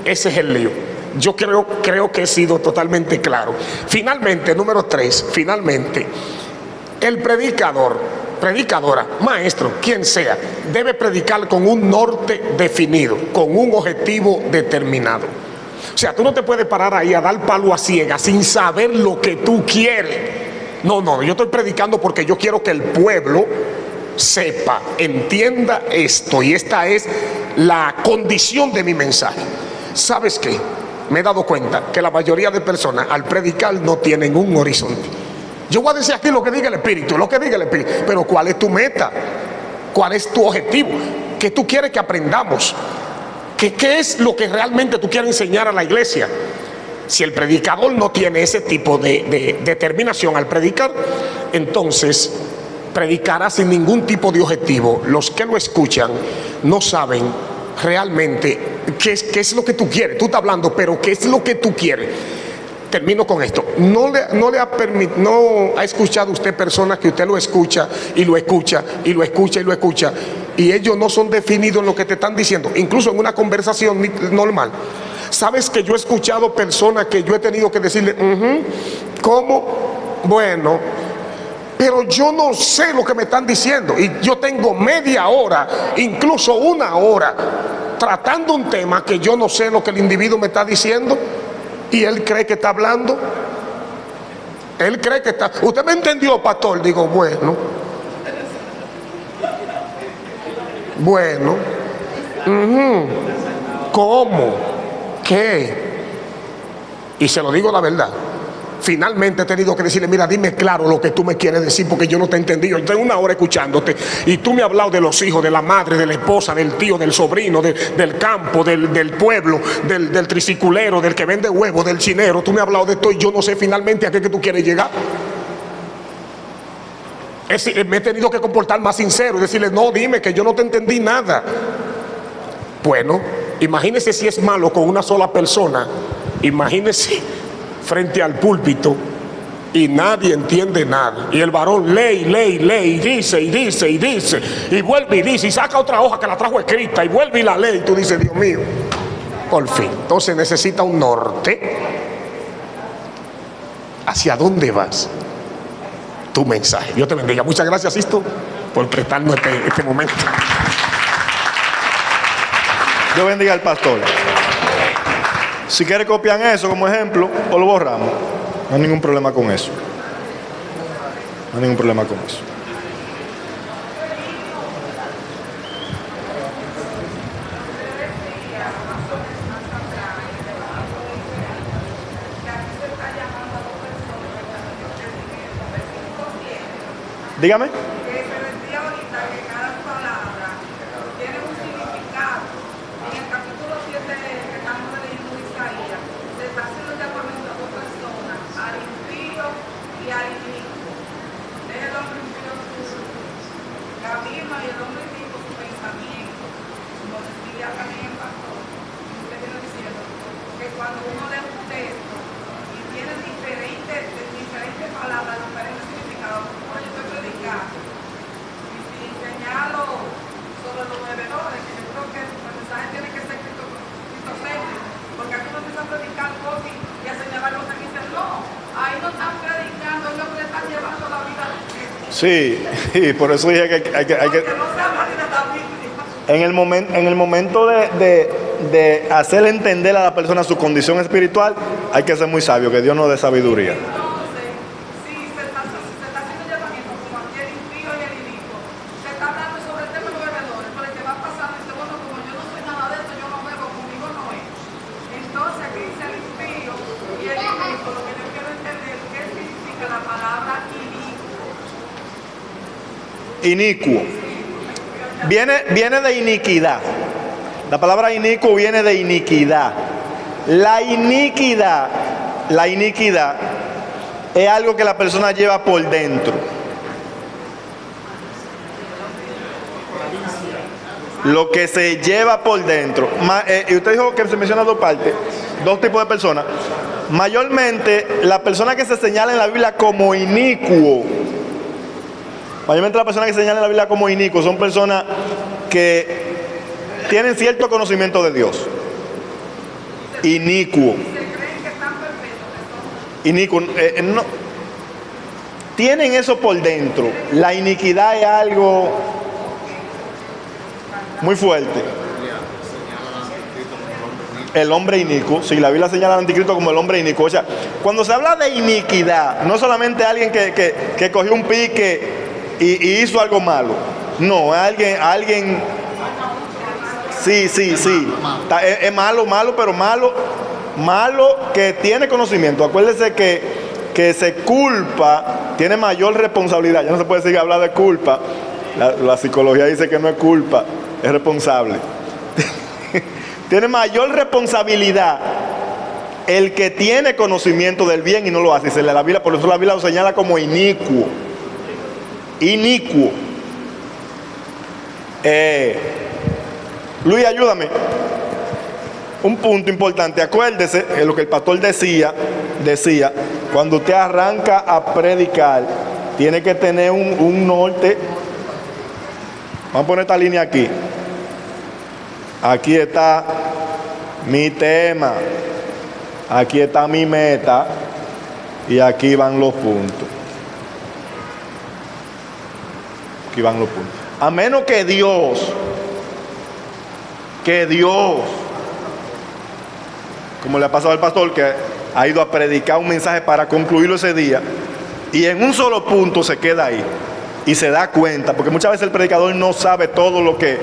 Ese es el lío. Yo creo que he sido totalmente claro. Finalmente, número 3, finalmente, el predicador, predicadora, maestro, quien sea, debe predicar con un norte definido, con un objetivo determinado. O sea, tú no te puedes parar ahí a dar palo a ciegas sin saber lo que tú quieres. No, yo estoy predicando porque yo quiero que el pueblo sepa, entienda esto, y esta es la condición de mi mensaje. ¿Sabes qué? Me he dado cuenta que la mayoría de personas al predicar no tienen un horizonte. Yo voy a decir aquí lo que diga el Espíritu, pero ¿cuál es tu meta? ¿Cuál es tu objetivo? ¿Qué tú quieres que aprendamos? ¿Qué es lo que realmente tú quieres enseñar a la iglesia? Si el predicador no tiene ese tipo de determinación al predicar, entonces predicará sin ningún tipo de objetivo. Los que lo escuchan no saben realmente qué es lo que tú quieres. Tú estás hablando, pero ¿qué es lo que tú quieres? Termino con esto. ¿No ha escuchado usted personas que usted lo escucha y lo escucha y lo escucha y lo escucha, y ellos no son definidos en lo que te están diciendo, incluso en una conversación normal? Sabes que yo he escuchado personas que yo he tenido que decirle, ¿cómo? Bueno, pero yo no sé lo que me están diciendo. Y yo tengo media hora, incluso una hora, tratando un tema que yo no sé lo que el individuo me está diciendo. Y él cree que está hablando. Él cree que está... ¿Usted me entendió, pastor? Digo, bueno. Bueno. ¿Cómo? ¿Qué? Y se lo digo la verdad. Finalmente he tenido que decirle, mira, dime claro lo que tú me quieres decir, porque yo no te he entendido. Yo tengo una hora escuchándote y tú me has hablado de los hijos, de la madre, de la esposa, del tío, del sobrino, del campo, del pueblo, del triciculero, del que vende huevos, del chinero. Tú me has hablado de esto y yo no sé finalmente a qué que tú quieres llegar. Me he tenido que comportar más sincero y decirle, no, dime que yo no te entendí nada. Bueno, imagínese si es malo con una sola persona. Imagínese frente al púlpito y nadie entiende nada, y el varón lee, y dice, y vuelve y dice, y saca otra hoja que la trajo escrita, y vuelve y la lee, y tú dices, Dios mío, por fin. Entonces necesita un norte. ¿Hacia dónde vas? Tu mensaje. Dios te bendiga. Muchas gracias, Sisto, por prestarnos este momento.
Dios bendiga al pastor. Si quiere copian eso como ejemplo o lo borramos. No hay ningún problema con eso. No hay ningún problema con eso. Dígame. Sí, por eso dije que hay que en el momento de hacerle entender a la persona su condición espiritual, hay que ser muy sabio, que Dios nos dé sabiduría. Inicuo. Viene de iniquidad. La palabra inicuo viene de iniquidad. La iniquidad es algo que la persona lleva por dentro. Lo que se lleva por dentro. Y usted dijo que se menciona dos partes, dos tipos de personas. Mayormente, la persona que se señala en la Biblia como inicuo, mayormente las personas que se señalan en la Biblia como inicuos son personas que tienen cierto conocimiento de Dios. Inicuo. Inicuo. No. Tienen eso por dentro. La iniquidad es algo muy fuerte. El hombre inicuo. Si la Biblia señala al anticristo como el hombre inicuo. O sea, cuando se habla de iniquidad, no solamente alguien que cogió un pique y hizo algo malo. No, alguien. Sí. Es malo, pero malo que tiene conocimiento. Acuérdese que se culpa, tiene mayor responsabilidad. Ya no se puede seguir hablar de culpa. La psicología dice que no es culpa, es responsable. Tiene mayor responsabilidad el que tiene conocimiento del bien y no lo hace. La Biblia, por eso la Biblia lo señala como inicuo. Inicuo. Luis, ayúdame. Un punto importante. Acuérdese de lo que el pastor decía, cuando usted arranca a predicar, tiene que tener un norte. Vamos a poner esta línea aquí. Aquí está Mi tema. Aquí está mi meta. Y aquí van los puntos. Aquí van los puntos. A menos que Dios, como le ha pasado al pastor que ha ido a predicar un mensaje para concluirlo ese día, y en un solo punto se queda ahí y se da cuenta, porque muchas veces el predicador no sabe todo lo que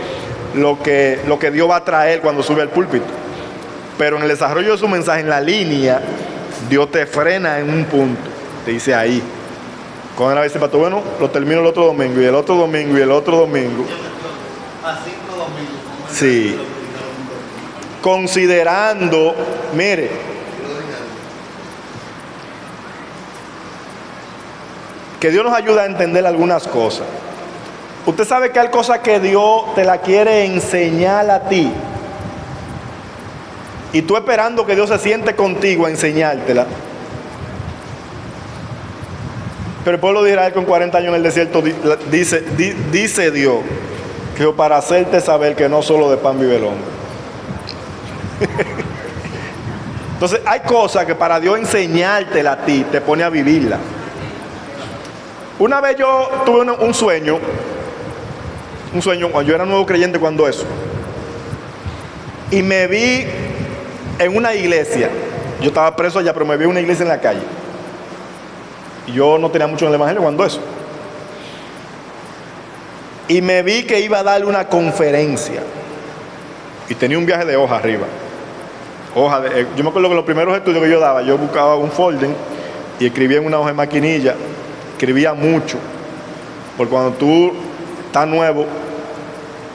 Dios va a traer cuando sube al púlpito, pero en el desarrollo de su mensaje, en la línea, Dios te frena en un punto, te dice ahí. Cuando él dice, pastor, bueno, lo termino el otro domingo, y el otro domingo, y el otro domingo.
A 5 domingos.
Sí. Considerando, mire, que Dios nos ayuda a entender algunas cosas. Usted sabe que hay cosas que Dios te la quiere enseñar a ti, y tú esperando que Dios se siente contigo a enseñártela. Pero el pueblo de Israel con 40 años en el desierto dice Dios que para hacerte saber que no solo de pan vive el hombre. Entonces hay cosas que para Dios enseñártela a ti te pone a vivirla. Una vez yo tuve un sueño cuando yo era nuevo creyente, cuando eso, y me vi en una iglesia. Yo estaba preso allá, pero me vi en una iglesia en la calle. Y yo no tenía mucho en el evangelio cuando eso. Y me vi que iba a darle una conferencia. Y tenía un viaje de hoja arriba. Yo me acuerdo que los primeros estudios que yo daba, yo buscaba un folder y escribía en una hoja de maquinilla. Escribía mucho. Porque cuando tú estás nuevo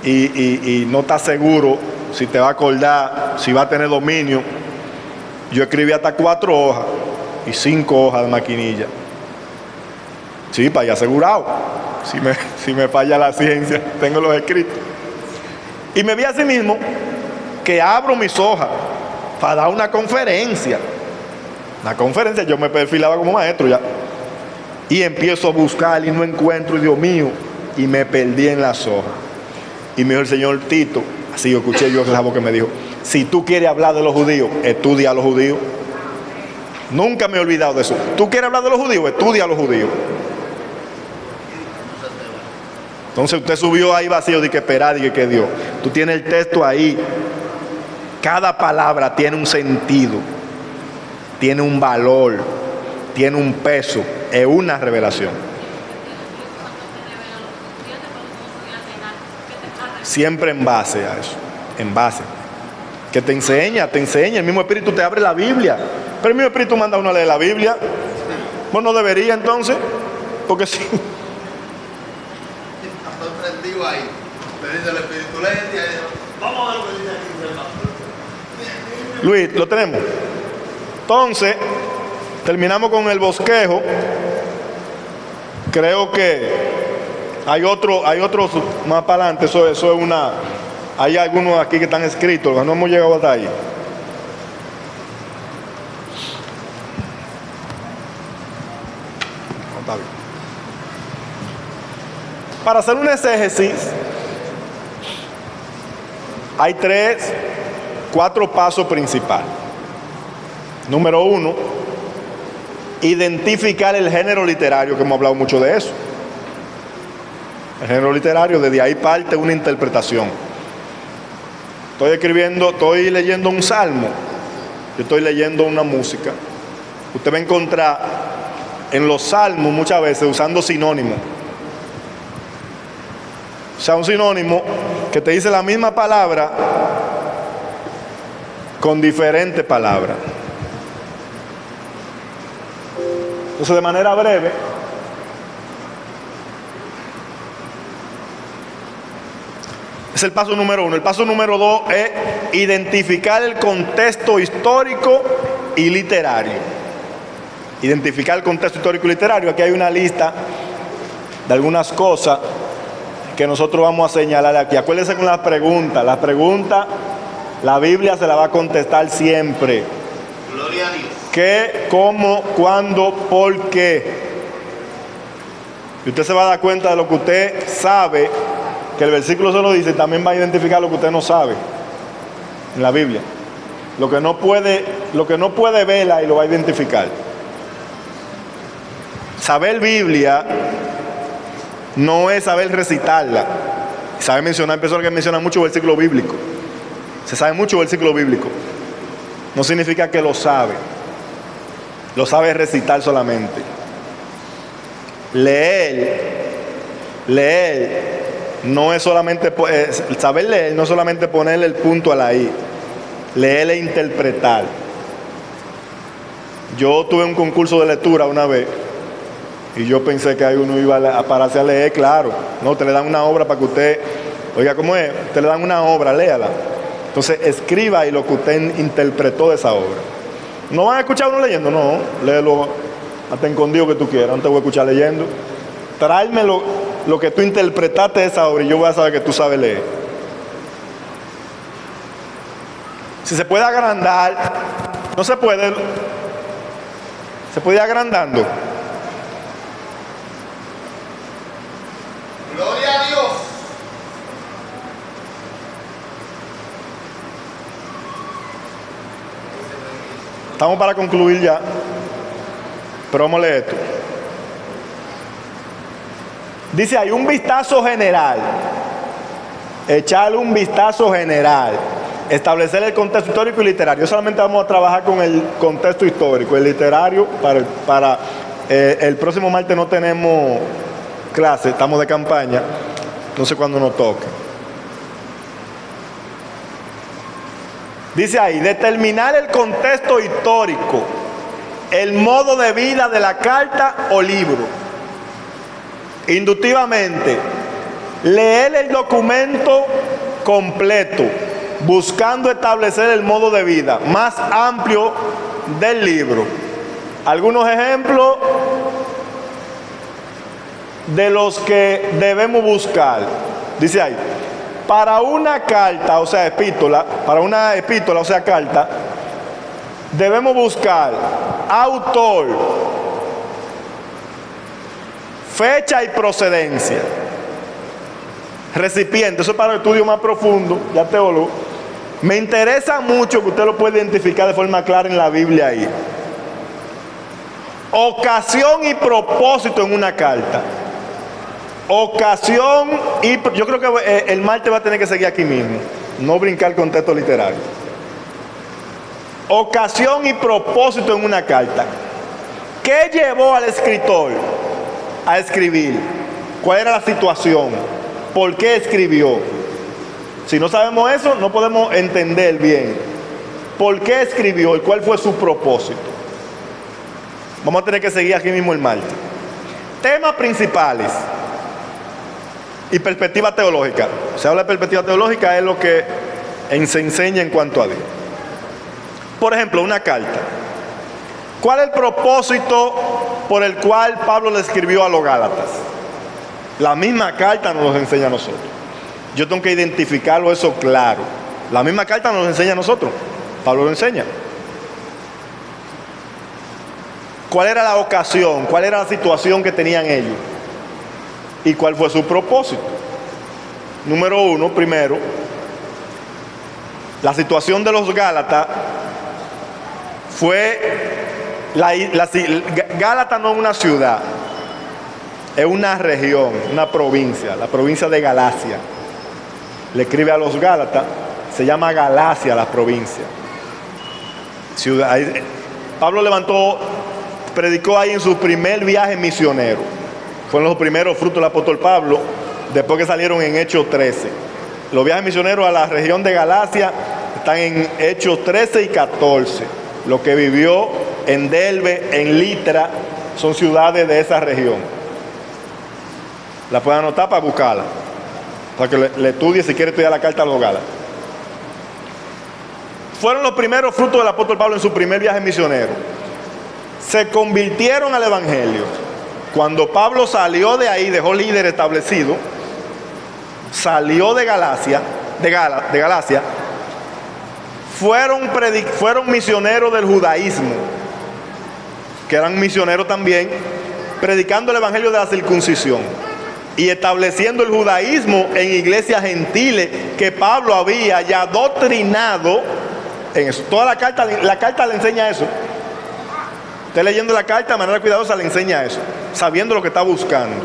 y no estás seguro si te va a acordar, si va a tener dominio, yo escribía hasta 4 hojas y 5 hojas de maquinilla. Sí, para ir asegurado. Si me falla la ciencia, tengo los escritos. Y me vi así mismo que abro mis hojas para dar una conferencia. La conferencia, yo me perfilaba como maestro ya. Y empiezo a buscar y no encuentro, y Dios mío, y me perdí en las hojas. Y me dijo el señor Tito, así yo escuché yo esa voz que me dijo, si tú quieres hablar de los judíos, estudia a los judíos. Nunca me he olvidado de eso. ¿Tú quieres hablar de los judíos? Estudia a los judíos. Entonces usted subió ahí vacío de que esperar y que Dios. Tú tienes el texto ahí. Cada palabra tiene un sentido, tiene un valor, tiene un peso, es una revelación. Siempre en base a eso, en base. Que te enseña, el mismo Espíritu te abre la Biblia. Pero el mismo Espíritu manda a uno a leer la Biblia. Bueno, no debería entonces, porque sí.
Prendido ahí. Le dice el Espíritu, vamos a ver lo que dice aquí, hermano.
Luis, ¿lo tenemos? Entonces, terminamos con el bosquejo. Creo que hay otros más para adelante. Eso es una. Hay algunos aquí que están escritos, no hemos llegado hasta ahí. No, está bien. Para hacer un exégesis, hay 4 pasos principales. Número 1, identificar el género literario, que hemos hablado mucho de eso. El género literario, desde ahí parte una interpretación. Estoy leyendo un salmo, yo estoy leyendo una música. Usted va a encontrar en los salmos muchas veces usando sinónimos. O sea, un sinónimo que te dice la misma palabra con diferentes palabras. Entonces, de manera breve, es el paso número 1. El paso número 2 es identificar el contexto histórico y literario. Identificar el contexto histórico y literario. Aquí hay una lista de algunas cosas que nosotros vamos a señalar aquí. Acuérdense con las preguntas. Las preguntas, la Biblia se la va a contestar siempre.
Gloria a Dios.
¿Qué, cómo, cuándo, por qué? Y usted se va a dar cuenta de lo que usted sabe, que el versículo se lo dice, y también va a identificar lo que usted no sabe en la Biblia. Lo que no puede verla y lo va a identificar. Saber Biblia no es saber recitarla. Sabe mencionar, hay personas que mencionan mucho versículo bíblico. Se sabe mucho versículo bíblico. No significa que lo sabe. Lo sabe recitar solamente. Leer no es solamente, saber leer no es solamente ponerle el punto a la I. Leer e interpretar. Yo tuve un concurso de lectura una vez y yo pensé que ahí uno iba a pararse a leer, claro. No, te le dan una obra para que usted, oiga, ¿cómo es? Te le dan una obra, léala. Entonces escriba ahí lo que usted interpretó de esa obra. No van a escuchar uno leyendo, no, léelo hasta escondido que tú quieras, no te voy a escuchar leyendo. Tráeme lo que tú interpretaste de esa obra y yo voy a saber que tú sabes leer. Si se puede agrandar, no se puede. Se puede ir agrandando.
Gloria a Dios.
Estamos para concluir ya. Pero vamos a leer esto. Dice, hay un vistazo general. Echarle un vistazo general. Establecer el contexto histórico y literario. Solamente vamos a trabajar con el contexto histórico. El literario, para el próximo martes no tenemos clase, estamos de campaña. No sé cuándo nos toque. Dice ahí, determinar el contexto histórico, el modo de vida de la carta o libro. Inductivamente, leer el documento completo, buscando establecer el modo de vida más amplio del libro. Algunos ejemplos de los que debemos buscar. Dice ahí, para una carta, o sea, epístola, o sea, carta, debemos buscar autor, fecha y procedencia. Recipiente, eso es para el estudio más profundo, ya teólogo. Me interesa mucho que usted lo pueda identificar de forma clara en la Biblia ahí. Ocasión y propósito en una carta. Ocasión y... Yo creo que el martes va a tener que seguir aquí mismo, no brincar el contexto literario. Ocasión y propósito en una carta. ¿Qué llevó al escritor a escribir? ¿Cuál era la situación? ¿Por qué escribió? Si no sabemos eso, no podemos entender bien por qué escribió y cuál fue su propósito. Vamos a tener que seguir aquí mismo el martes. Temas principales y perspectiva teológica. Se habla de perspectiva teológica, es lo que se enseña en cuanto a Dios. Por ejemplo, una carta. ¿Cuál es el propósito por el cual Pablo le escribió a los Gálatas? La misma carta nos lo enseña a nosotros. Yo tengo que identificarlo eso claro. La misma carta nos lo enseña a nosotros. Pablo lo enseña. ¿Cuál era la ocasión? ¿Cuál era la situación que tenían ellos? ¿Y cuál fue su propósito? Número uno, primero, la situación de los Gálatas fue... Gálatas no es una ciudad, es una región, una provincia, la provincia de Galacia. Le escribe a los Gálatas, se llama Galacia la provincia. Pablo predicó ahí en su primer viaje misionero. Fueron los primeros frutos del apóstol Pablo, después que salieron en Hechos 13. Los viajes misioneros a la región de Galacia están en Hechos 13 y 14. Lo que vivió en Derbe, en Litra, son ciudades de esa región. La pueden anotar para buscarla, para que le estudie si quiere estudiar la carta a los Gálatas. Fueron los primeros frutos del apóstol Pablo en su primer viaje misionero. Se convirtieron al evangelio. Cuando Pablo salió de ahí, dejó líder establecido, salió de Galacia, fueron misioneros del judaísmo, que eran misioneros también, predicando el evangelio de la circuncisión y estableciendo el judaísmo en iglesias gentiles que Pablo había ya doctrinado en eso. Toda la carta le enseña eso. Usted leyendo la carta de manera cuidadosa le enseña eso, sabiendo lo que está buscando.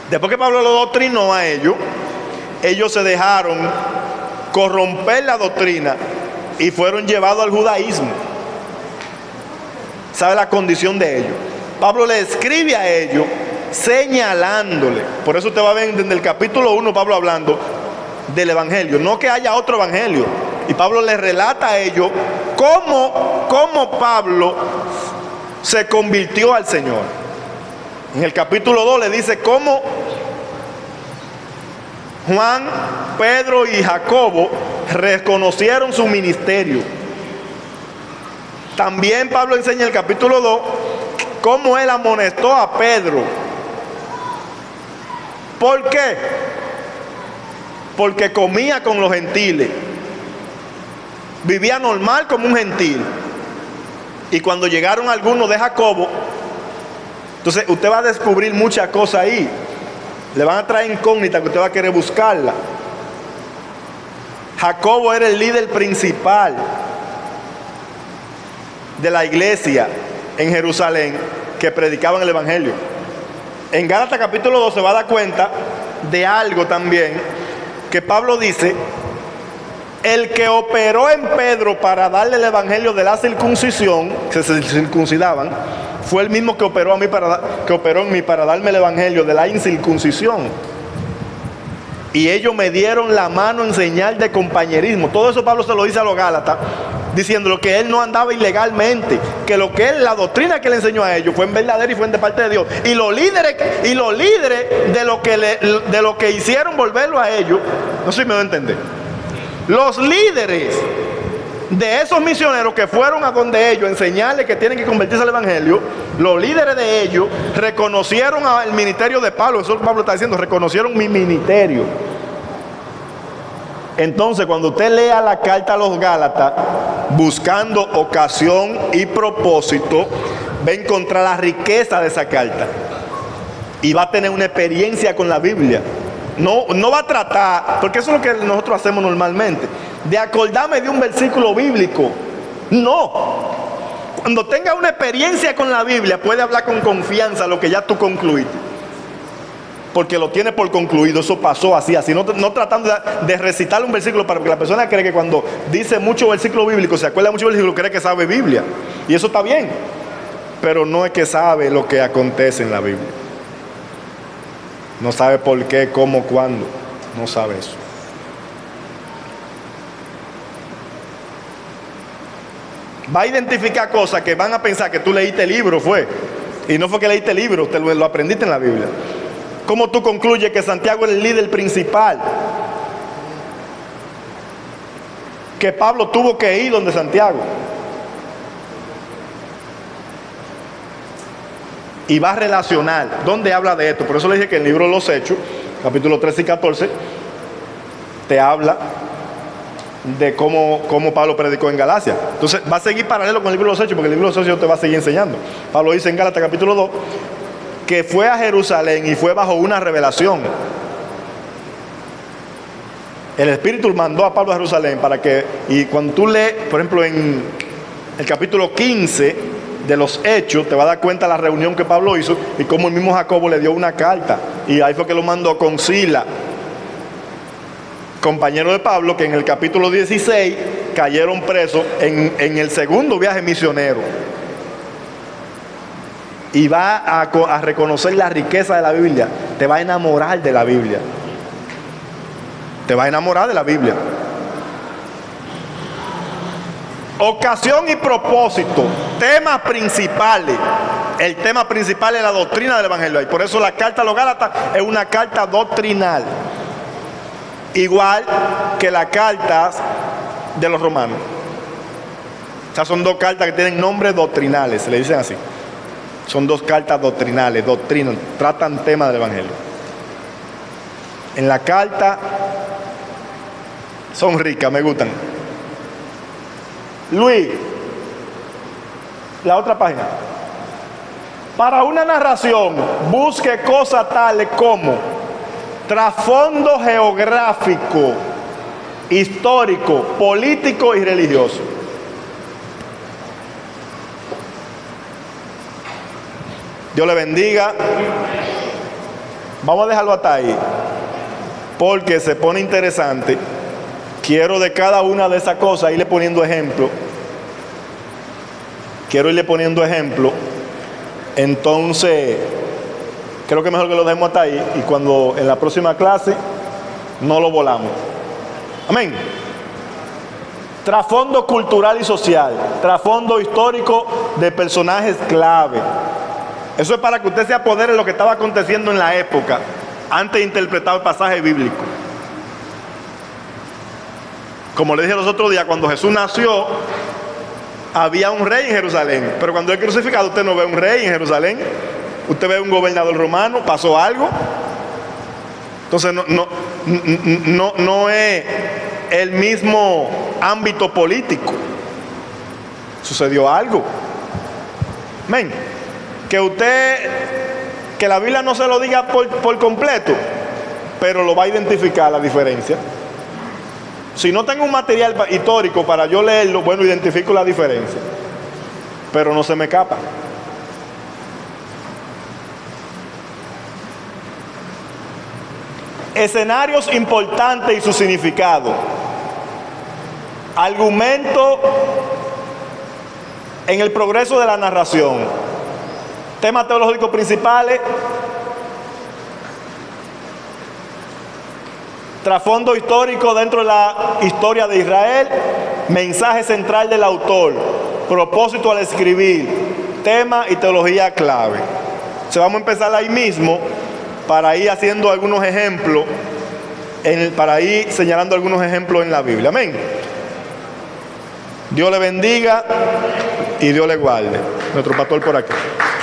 Después que Pablo lo doctrinó a ellos, ellos se dejaron corromper la doctrina y fueron llevados al judaísmo. ¿Sabe la condición de ellos? Pablo le escribe a ellos señalándole. Por eso usted va a ver desde el capítulo 1 Pablo hablando del evangelio, no que haya otro evangelio. Y Pablo les relata a ellos cómo Pablo se convirtió al Señor. En el capítulo 2 le dice cómo Juan, Pedro y Jacobo reconocieron su ministerio. También Pablo enseña en el capítulo 2 cómo él amonestó a Pedro. ¿Por qué? Porque comía con los gentiles. Vivía normal como un gentil. Y cuando llegaron algunos de Jacobo, entonces usted va a descubrir muchas cosas ahí. Le van a traer incógnitas que usted va a querer buscarla. Jacobo era el líder principal de la iglesia en Jerusalén que predicaban el evangelio. En Gálatas capítulo 2 se va a dar cuenta de algo también que Pablo dice: el que operó en Pedro para darle el evangelio de la circuncisión, que se circuncidaban, fue el mismo que operó en mí para darme el evangelio de la incircuncisión. Y ellos me dieron la mano en señal de compañerismo. Todo eso Pablo se lo dice a los Gálatas, diciendo que él no andaba ilegalmente, que la doctrina que le enseñó a ellos fue en verdadera y fue de parte de Dios. Y los líderes de lo que hicieron volverlo a ellos, no sé si me voy a entender. Los líderes de esos misioneros que fueron a donde ellos enseñarles que tienen que convertirse al evangelio, los líderes de ellos reconocieron al ministerio de Pablo. Eso es lo que Pablo está diciendo: reconocieron mi ministerio. Entonces, cuando usted lea la carta a los Gálatas, buscando ocasión y propósito, va a encontrar la riqueza de esa carta y va a tener una experiencia con la Biblia. No va a tratar, porque eso es lo que nosotros hacemos normalmente, de acordarme de un versículo bíblico. No. Cuando tenga una experiencia con la Biblia, puede hablar con confianza lo que ya tú concluiste, porque lo tiene por concluido. Eso pasó así, no tratando de recitar un versículo, para que la persona cree que cuando dice mucho versículo bíblico, se acuerda mucho versículo, cree que sabe Biblia. Y eso está bien, pero no es que sabe lo que acontece en la Biblia. No sabe por qué, cómo, cuándo. No sabe eso. Va a identificar cosas que van a pensar que tú leíste el libro, fue. Y no fue que leíste el libro, usted lo aprendiste en la Biblia. ¿Cómo tú concluyes que Santiago es el líder principal? Que Pablo tuvo que ir donde Santiago. Y va a relacionar. ¿Dónde habla de esto? Por eso le dije que el libro de los Hechos, capítulo 13 y 14, te habla de cómo Pablo predicó en Galacia. Entonces va a seguir paralelo con el libro de los Hechos, porque el libro de los Hechos te va a seguir enseñando. Pablo dice en Gálatas capítulo 2 que fue a Jerusalén y fue bajo una revelación. El Espíritu mandó a Pablo a Jerusalén para que, y cuando tú lees, por ejemplo, en el capítulo 15 de los Hechos, te va a dar cuenta de la reunión que Pablo hizo y cómo el mismo Jacobo le dio una carta, y ahí fue que lo mandó con Sila, compañero de Pablo, que en el capítulo 16 cayeron presos en el segundo viaje misionero. Y va a reconocer la riqueza de la Biblia. Te va a enamorar de la Biblia. Te va a enamorar de la Biblia. Ocasión y propósito, temas principales. El tema principal es la doctrina del evangelio. Y por eso la carta a los Gálatas es una carta doctrinal, igual que las cartas de los romanos. O sea, son dos cartas que tienen nombres doctrinales, se le dicen así. Son dos cartas doctrinales, doctrinas, tratan temas del evangelio. En la carta son ricas, me gustan. Luis, la otra página. Para una narración, busque cosas tales como trasfondo geográfico, histórico, político y religioso. Dios le bendiga. Vamos a dejarlo hasta ahí, porque se pone interesante. Quiero de cada una de esas cosas irle poniendo ejemplo. Quiero irle poniendo ejemplo. Entonces, creo que mejor que lo dejemos hasta ahí, y cuando en la próxima clase no lo volamos. Amén. Trasfondo cultural y social, trasfondo histórico de personajes clave. Eso es para que usted se apodere de lo que estaba aconteciendo en la época, antes de interpretar el pasaje bíblico. Como le dije los otros días, cuando Jesús nació, había un rey en Jerusalén, pero cuando es crucificado usted no ve un rey en Jerusalén, usted ve un gobernador romano. ¿Pasó algo? Entonces no es el mismo ámbito político. Sucedió algo. Amén. Que la Biblia no se lo diga por completo, pero lo va a identificar la diferencia. Si no tengo un material histórico para yo leerlo, bueno, identifico la diferencia, pero no se me escapa. Escenarios importantes y su significado. Argumento en el progreso de la narración. Temas teológicos principales. Trasfondo histórico dentro de la historia de Israel. Mensaje central del autor. Propósito al escribir. Tema y teología clave. Entonces vamos a empezar ahí mismo para ir haciendo algunos ejemplos, para ir señalando algunos ejemplos en la Biblia. Amén. Dios le bendiga y Dios le guarde. Nuestro pastor por aquí.